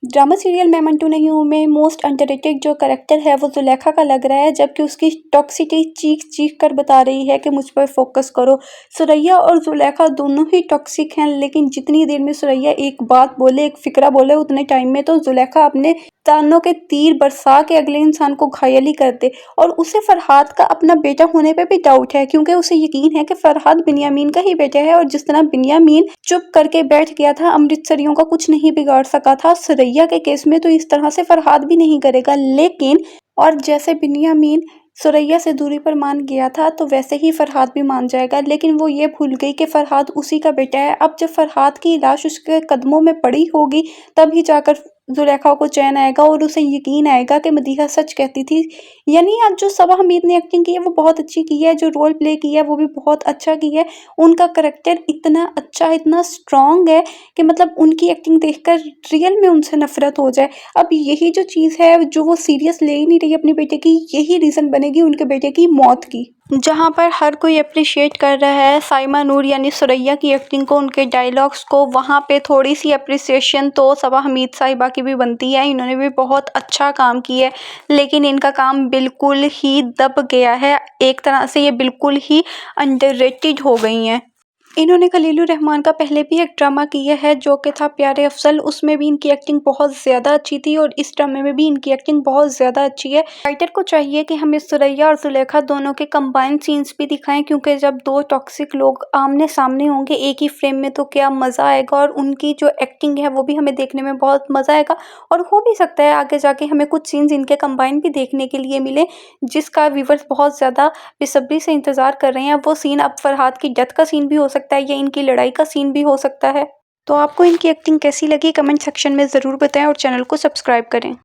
Drama serial मैं मंटू नहीं हूँ में मोस्ट अंडररेटेड जो करेक्टर है वो जुलेखा का लग रहा है, जबकि उसकी टॉक्सिटी चीख चीख कर बता रही है कि मुझ पर फोकस करो। सुरैया और जुलेखा दोनों ही टॉक्सिक हैं, लेकिन जितनी देर में सुरैया एक बात बोले, एक फिक्रा बोले, उतने टाइम में तो जुलेखा अपने तानों के तीर बरसा के अगले इंसान को घायल ही कर दे। और उसे फरहाद का अपना बेटा होने पे भी डाउट है, क्योंकि उसे यकीन है कि फरहाद बिन्यामीन का ही बेटा है। और जिस तरह बिन्यामीन चुप करके बैठ गया था, अमृतसरियों का कुछ नहीं बिगाड़ सका था, सुरैया के केस में तो इस तरह से फरहाद भी नहीं करेगा। लेकिन और जैसे बिन्यामीन सुरैया से दूरी पर मान गया था, तो वैसे ही फरहाद भी मान जाएगा। लेकिन वो ये भूल गई कि फरहाद उसी का बेटा है। अब जब फरहाद की लाश उसके कदमों में पड़ी होगी, तभी जाकर जुलेखा को चैन आएगा और उसे यकीन आएगा कि मदीहा सच कहती थी। यानी आज जो सबा हमीद ने एक्टिंग की है वो बहुत अच्छी की है, जो रोल प्ले किया है वो भी बहुत अच्छा किया है। उनका करेक्टर इतना अच्छा, इतना स्ट्रॉन्ग है कि मतलब उनकी एक्टिंग देखकर रियल में उनसे नफरत हो जाए। अब यही जो चीज़ है, जो वो सीरियस ले ही नहीं रही अपने बेटे की, यही रीज़न बनेगी उनके बेटे की मौत की। जहाँ पर हर कोई अप्रिशिएट कर रहा है साइमा नूर यानी सुरैया की एक्टिंग को, उनके डायलॉग्स को, वहाँ पे थोड़ी सी अप्रिसिएशन तो सबा हमीद साहिबा की भी बनती है। इन्होंने भी बहुत अच्छा काम किया है, लेकिन इनका काम बिल्कुल ही दब गया है। एक तरह से ये बिल्कुल ही अंडररेटेड हो गई हैं। इन्होंने खलीलुर रहमान का पहले भी एक ड्रामा किया है जो कि था प्यारे अफसल, उसमें भी इनकी एक्टिंग बहुत ज़्यादा अच्छी थी और इस ड्रामे में भी इनकी एक्टिंग बहुत ज़्यादा अच्छी है। राइटर को चाहिए कि हमें सुरैया और जुलेखा दोनों के कंबाइंड सीन्स भी दिखाएं, क्योंकि जब दो टॉक्सिक लोग आमने सामने होंगे एक ही फ्रेम में तो क्या मज़ा आएगा। और उनकी जो एक्टिंग है वो भी हमें देखने में बहुत मज़ा आएगा। और हो भी सकता है आगे जाके हमें कुछ सीन्स इनके कंबाइंड भी देखने के लिए मिले, जिसका व्यूवर्स बहुत ज़्यादा बेसब्री से इंतज़ार कर रहे हैं। वो सीन अब फरहाद की डेथ का सीन भी हो सकता है या इनकी लड़ाई का सीन भी हो सकता है। तो आपको इनकी एक्टिंग कैसी लगी कमेंट सेक्शन में ज़रूर बताएं और चैनल को सब्सक्राइब करें।